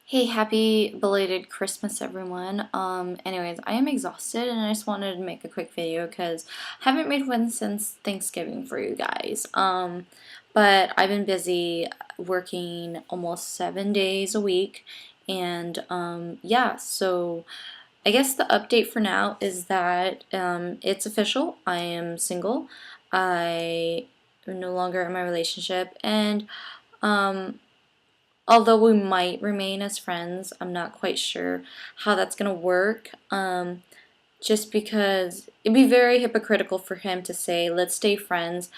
Hey, happy belated Christmas, everyone. Anyways, I am exhausted and I just wanted to make a quick video because I haven't made one since Thanksgiving for you guys. But I've been busy working almost 7 days a week, and yeah, so I guess the update for now is that it's official. I am single. I am no longer in my relationship, and um, although we might remain as friends, I'm not quite sure how that's going to work. Just because it'd be very hypocritical for him to say, let's stay friends,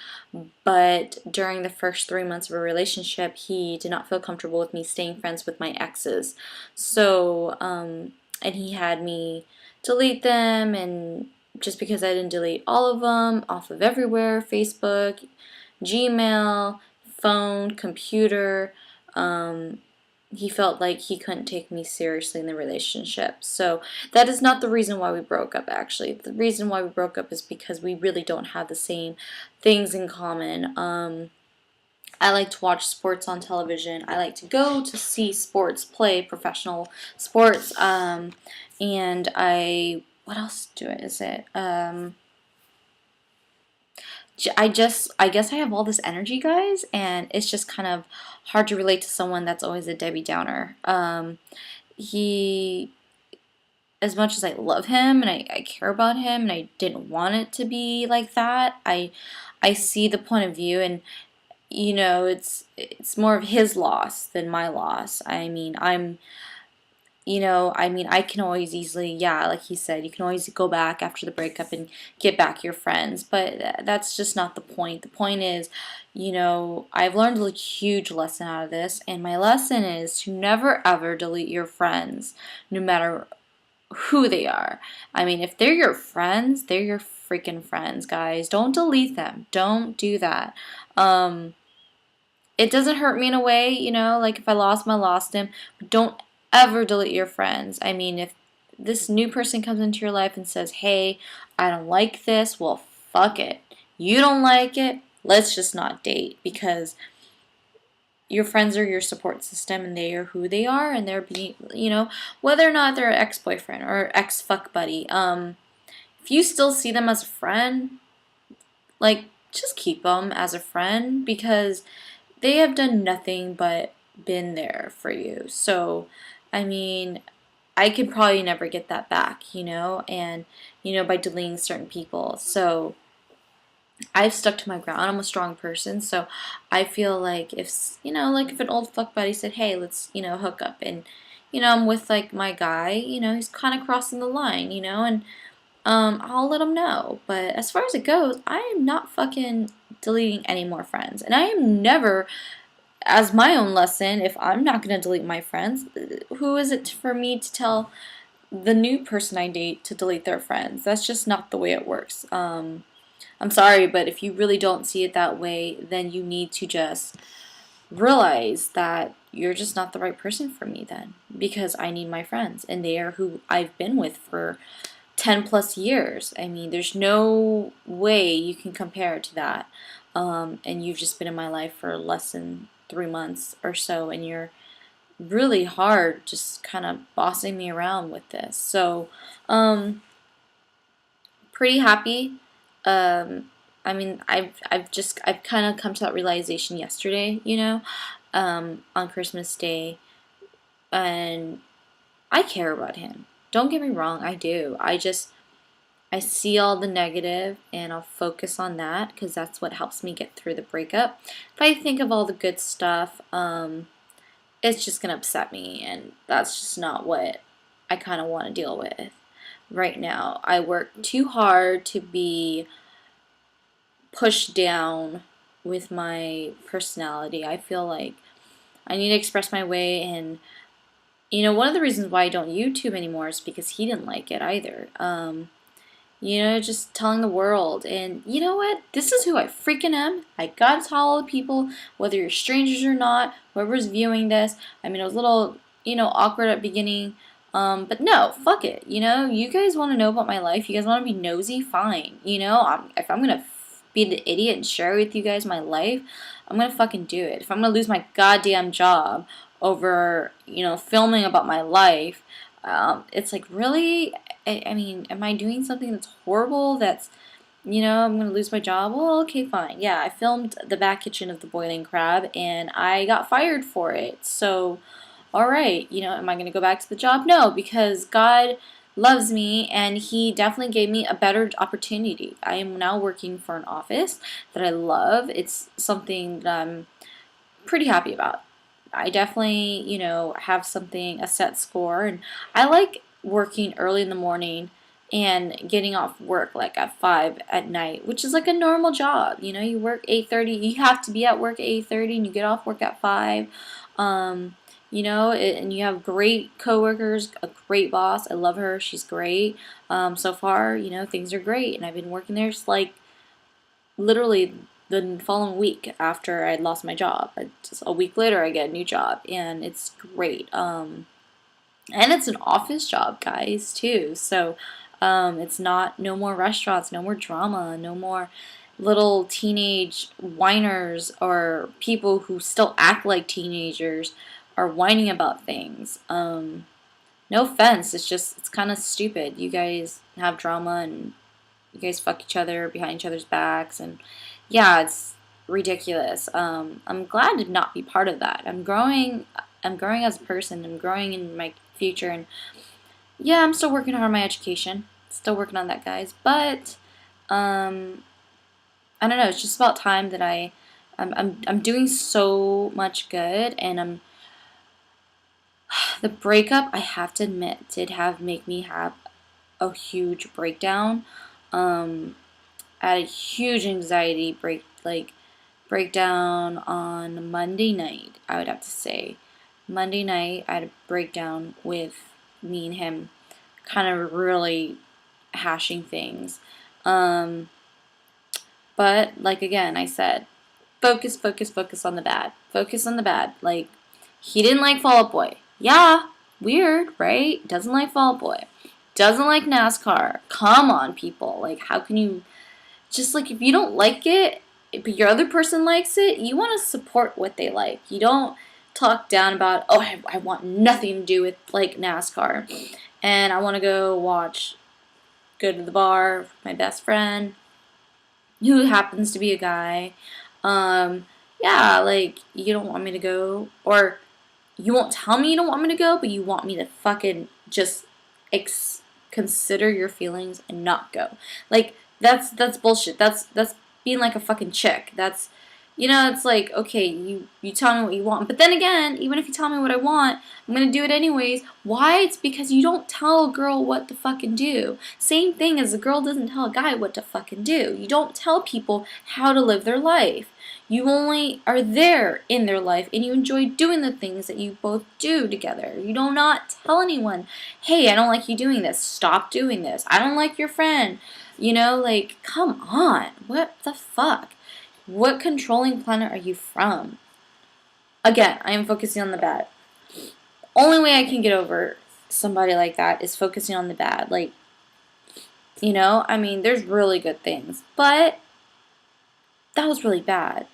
but during the first 3 months of a relationship, he did not feel comfortable with me staying friends with my exes. So, and he had me delete them, and just because I didn't delete all of them off of everywhere, Facebook, Gmail, phone, computer, um, he felt like he couldn't take me seriously in the relationship. So that is not the reason why we broke up, actually. The reason why we broke up is because we really don't have the same things in common. I like to watch sports on television. I like to go to see sports, play professional sports. And what else is it? I guess I have all this energy, guys, and it's just kind of hard to relate to someone that's always a Debbie Downer. He, as much as I love him and I care about him, and I didn't want it to be like that, I see the point of view, and it's more of his loss than my loss. I mean, I can always easily, yeah, like he said, you can always go back after the breakup and get back your friends, but that's just not the point. The point is, I've learned a huge lesson out of this, and my lesson is to never ever delete your friends, no matter who they are. I mean, if they're your friends, they're your freaking friends, guys. Don't delete them. Don't do that. Um, it doesn't hurt me in a way, like if I lost him, I lost him. But don't ever delete your friends. I mean, if this new person comes into your life and says, hey, I don't like this, well, fuck it. You don't like it, let's just not date, because your friends are your support system and they are who they are, and they're being, whether or not they're an ex-boyfriend or ex-fuck buddy, if you still see them as a friend, like, just keep them as a friend, because they have done nothing but been there for you. So, I mean, I could probably never get that back, and, by deleting certain people. So, I've stuck to my ground. I'm a strong person, so I feel like like if an old fuck buddy said, "Hey, let's, hook up," and I'm with like my guy, he's kind of crossing the line, and I'll let him know. But as far as it goes, I am not fucking deleting any more friends, and I am never, as my own lesson, if I'm not gonna delete my friends, who is it for me to tell the new person I date to delete their friends? That's just not the way it works. I'm sorry, but if you really don't see it that way, then you need to just realize that you're just not the right person for me then, because I need my friends, and they are who I've been with for 10 plus years. I mean, there's no way you can compare it to that. And you've just been in my life for less than 3 months or so, and you're really hard just kind of bossing me around with this. So, pretty happy. Um, I mean, I've kind of come to that realization yesterday, on Christmas Day, and I care about him. Don't get me wrong, I do. I see all the negative, and I'll focus on that because that's what helps me get through the breakup. If I think of all the good stuff, it's just gonna upset me, and that's just not what I kind of want to deal with right now. I work too hard to be pushed down with my personality. I feel like I need to express my way, and one of the reasons why I don't YouTube anymore is because he didn't like it either. Just telling the world, and you know what? This is who I freaking am. I gotta tell all the people, whether you're strangers or not, whoever's viewing this. I mean, it was a little, awkward at the beginning, but no, fuck it. You guys want to know about my life. You guys want to be nosy, fine. If I'm gonna be the idiot and share with you guys my life, I'm gonna fucking do it. If I'm gonna lose my goddamn job over, filming about my life. It's like, really? I mean, am I doing something that's horrible? I'm gonna lose my job? Well, okay, fine. Yeah, I filmed the back kitchen of the Boiling Crab and I got fired for it. So, all right, am I gonna go back to the job? No, because God loves me and He definitely gave me a better opportunity. I am now working for an office that I love. It's something that I'm pretty happy about. I definitely, have a set score, and I like working early in the morning and getting off work like at 5 at night, which is like a normal job. You work 8:30, you have to be at work at 8:30 and you get off work at 5. Um, and you have great coworkers, a great boss. I love her. She's great. So far, things are great, and I've been working there just like literally the following week after I'd lost my job. Just a week later, I get a new job, and it's great. And it's an office job, guys, too. So it's not no more restaurants, no more drama, no more little teenage whiners or people who still act like teenagers are whining about things. No offense, it's kind of stupid. You guys have drama and you guys fuck each other behind each other's backs, and yeah, it's ridiculous. I'm glad to not be part of that. I'm growing. I'm growing as a person. I'm growing in my future, and yeah, I'm still working hard on my education. Still working on that, guys. But um, I don't know. It's just about time that I'm doing so much good, and the breakup. I have to admit did have make me have a huge breakdown. Um, I had a huge anxiety breakdown on Monday night, I would have to say. Monday night, I had a breakdown with me and him kind of really hashing things. Um, but, like, again, I said, focus, focus, focus on the bad. Focus on the bad. Like, he didn't like Fall Out Boy. Yeah, weird, right? Doesn't like Fall Out Boy. Doesn't like NASCAR. Come on, people. Like, how can you just like if you don't like it, but your other person likes it, you want to support what they like. You don't talk down about, oh, I want nothing to do with like NASCAR, and I want to go to the bar with my best friend, who happens to be a guy. Um, yeah, like you don't want me to go, or you won't tell me you don't want me to go, but you want me to fucking just consider your feelings and not go. Like that's bullshit. That's being like a fucking chick. It's like, okay, you tell me what you want, but then again, even if you tell me what I want, I'm gonna do it anyways. Why? It's because you don't tell a girl what to fucking do. Same thing as a girl doesn't tell a guy what to fucking do. You don't tell people how to live their life. You only are there in their life and you enjoy doing the things that you both do together. You do not tell anyone, hey, I don't like you doing this. Stop doing this. I don't like your friend. Like, come on. What the fuck? What controlling planet are you from? Again, I am focusing on the bad. Only way I can get over somebody like that is focusing on the bad. Like, I mean, there's really good things, but that was really bad.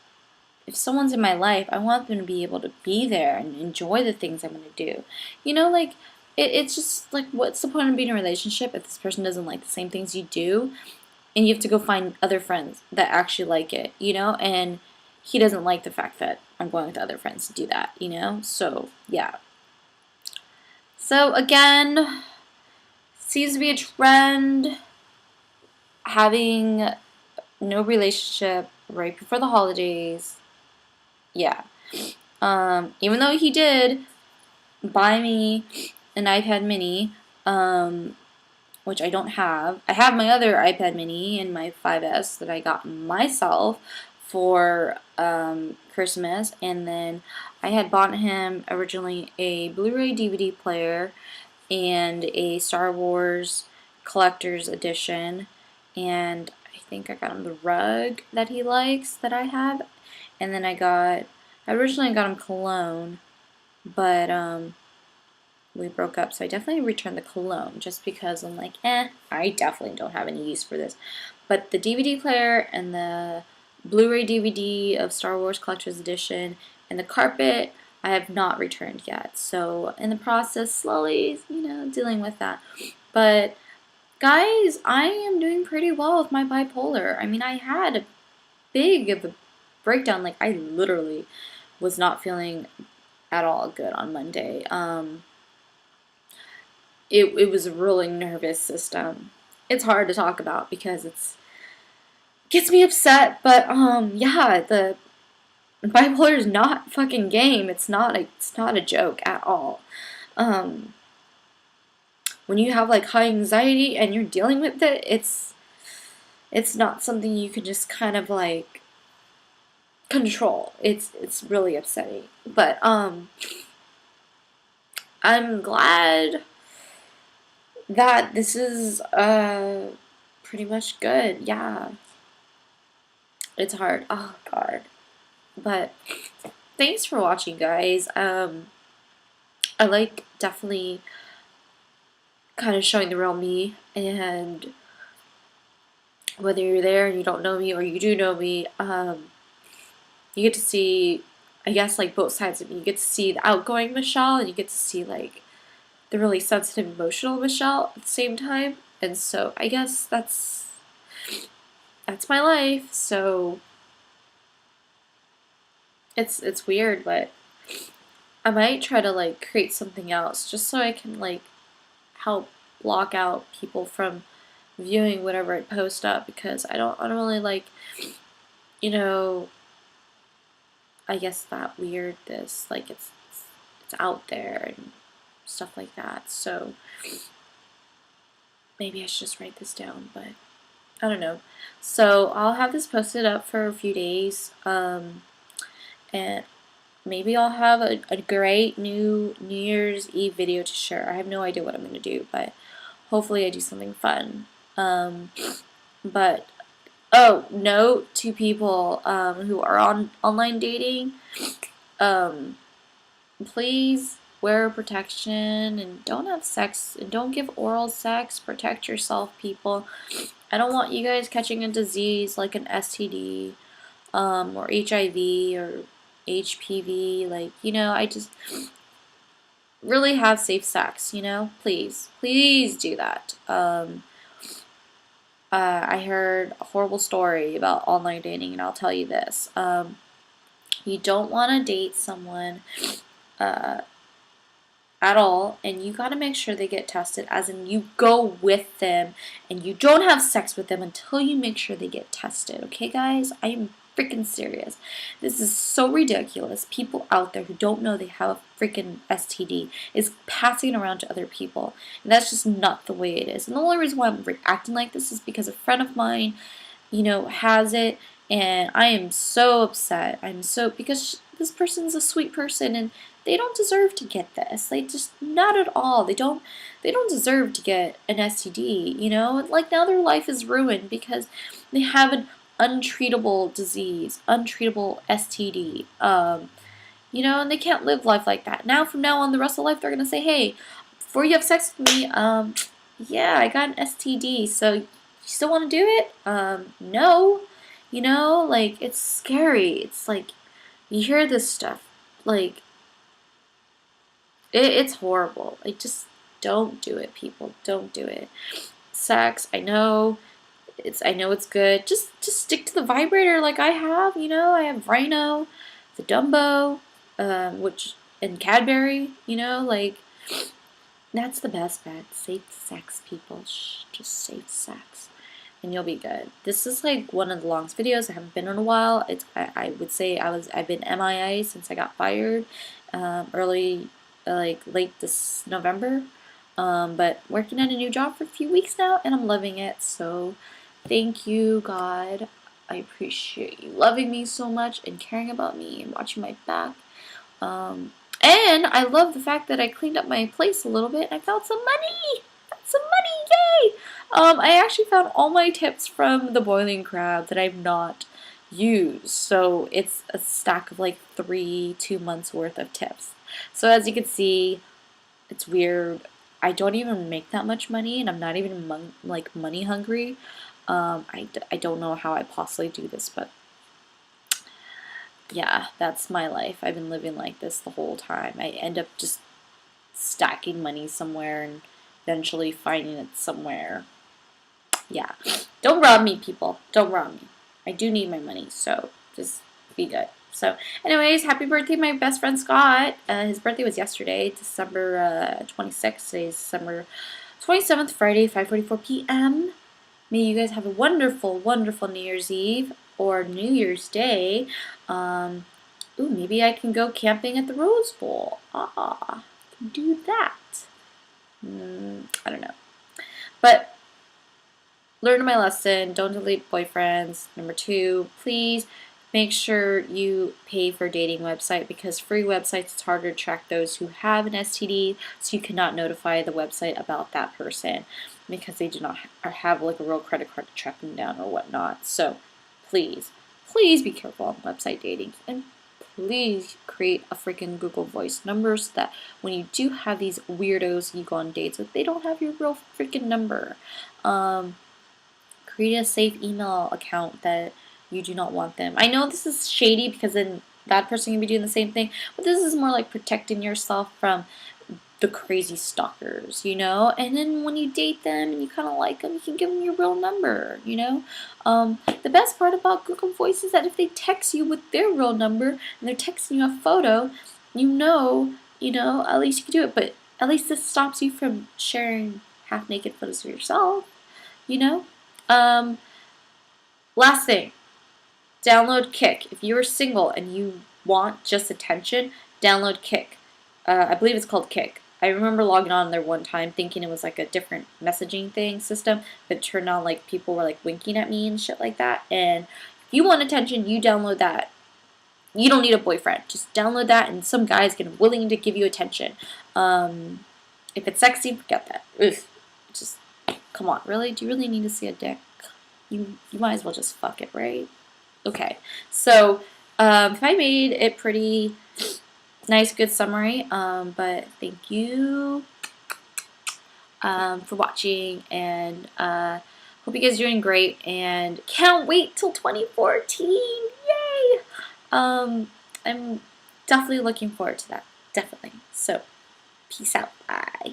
If someone's in my life, I want them to be able to be there and enjoy the things I'm going to do. Like, it's just like, what's the point of being in a relationship if this person doesn't like the same things you do? And you have to go find other friends that actually like it, And he doesn't like the fact that I'm going with other friends to do that, So, yeah. So, again, seems to be a trend having no relationship right before the holidays. Yeah. Even though he did buy me an iPad mini, which I don't have. I have my other iPad mini and my 5S that I got myself for Christmas, and then I had bought him originally a Blu-ray DVD player and a Star Wars collector's edition, and I think I got him the rug that he likes that I have, and then I originally got him cologne, but we broke up, so I definitely returned the cologne just because I'm like, I definitely don't have any use for this. But the DVD player and the Blu-ray DVD of Star Wars Collector's Edition and the carpet I have not returned yet. So in the process, slowly, dealing with that. But guys, I am doing pretty well with my bipolar. I mean, I had a big of a breakdown. Like, I literally was not feeling at all good on Monday. It was a really nervous system. It's hard to talk about because it's gets me upset, but yeah, the bipolar is not fucking game. It's not a joke at all. Um when you have like high anxiety and you're dealing with it, it's not something you can just kind of like control. It's really upsetting. But I'm glad that this is pretty much good. Yeah. It's hard. Oh god. But thanks for watching, guys. I like definitely kind of showing the real me, and whether you're there and you don't know me or you do know me, you get to see, I guess, like both sides of me. You get to see the outgoing Michelle, and you get to see like the really sensitive, emotional Michelle at the same time. And so I guess that's my life. So it's weird, but I might try to like create something else just so I can like help block out people from viewing whatever I post up, because I don't really like, you know, I guess that weirdness, like it's out there and stuff like that. So maybe I should just write this down, but I don't know. So I'll have this posted up for a few days, and maybe I'll have a great New Year's Eve video to share. I have no idea what I'm gonna do, but hopefully I do something fun. But oh, note to people who are on online dating, please wear protection and don't have sex and don't give oral sex. Protect yourself, people. I don't want you guys catching a disease like an STD, or HIV or HPV. Like, I just really have safe sex, please. Please do that. I heard a horrible story about online dating, and I'll tell you this. You don't want to date someone at all, and you got to make sure they get tested, as in you go with them and you don't have sex with them until you make sure they get tested. Okay, guys? I am freaking serious. This is so ridiculous. People out there who don't know they have a freaking STD is passing it around to other people, and that's just not the way it is. And the only reason why I'm acting like this is because a friend of mine, has it, and I am so upset. Because this person's a sweet person, and they don't deserve to get this. They just, not at all. They don't deserve to get an STD, Like, now their life is ruined because they have an untreatable disease, untreatable STD. And they can't live life like that. Now, from now on, the rest of life, they're gonna say, hey, before you have sex with me, yeah, I got an STD, so you still want to do it? No. Like, it's scary. It's like, you hear this stuff, like, it's horrible. Like, just don't do it, people. Don't do it. Sex, I know it's good. Just stick to the vibrator like I have, I have Rhino, the Dumbo, and Cadbury, like, that's the best bet. Safe sex, people. Shh, just safe sex, and you'll be good. This is like one of the longest videos. I haven't been in a while. I would say I've been MIA since I got fired, early, like late this November. But working at a new job for a few weeks now, and I'm loving it. So thank you, God. I appreciate you loving me so much and caring about me and watching my back. And I love the fact that I cleaned up my place a little bit. I found some money. Yay! I actually found all my tips from the Boiling Crab that I've not used. So it's a stack of like 2 months worth of tips. So as you can see, it's weird. I don't even make that much money, and I'm not even money hungry. I don't know how I possibly do this, but yeah, that's my life. I've been living like this the whole time. I end up just stacking money somewhere and eventually finding it somewhere. Yeah. Don't rob me, people. Don't rob me. I do need my money, so just be good. So, anyways, happy birthday, my best friend Scott. His birthday was yesterday, December 26th. Today's December 27th, Friday, 5:44 p.m. May you guys have a wonderful, wonderful New Year's Eve or New Year's Day. Ooh, maybe I can go camping at the Rose Bowl. Do that. I don't know. But learn my lesson. Don't delete boyfriends. Number 2, please make sure you pay for a dating website, because free websites, it's harder to track those who have an STD, so you cannot notify the website about that person because they do not have like a real credit card to track them down or whatnot. So please, please be careful on website dating, and please create a freaking Google Voice number so that when you do have these weirdos you go on dates with, they don't have your real freaking number. Create a safe email account that you do not want them. I know this is shady because then that person can be doing the same thing, but this is more like protecting yourself from the crazy stalkers, you know? And then when you date them and you kind of like them, you can give them your real number, you know? The best part about Google Voice is that if they text you with their real number and they're texting you a photo, at least you can do it. But at least this stops you from sharing half-naked photos of yourself, you know? Um, Last thing, download Kik. If you're single and you want just attention, download Kik. I believe it's called Kik. I remember logging on there one time thinking it was like a different messaging thing system, but it turned out like people were like winking at me and shit like that. And if you want attention, you download that. You don't need a boyfriend. Just download that, and some guy's gonna willing to give you attention. If it's sexy, forget that. Ugh. Just come on, really? Do you really need to see a dick? You might as well just fuck it, right? Okay, so if I made it pretty nice, good summary, but thank you for watching, and hope you guys are doing great, and can't wait till 2014, yay! I'm definitely looking forward to that, definitely. So, peace out, bye.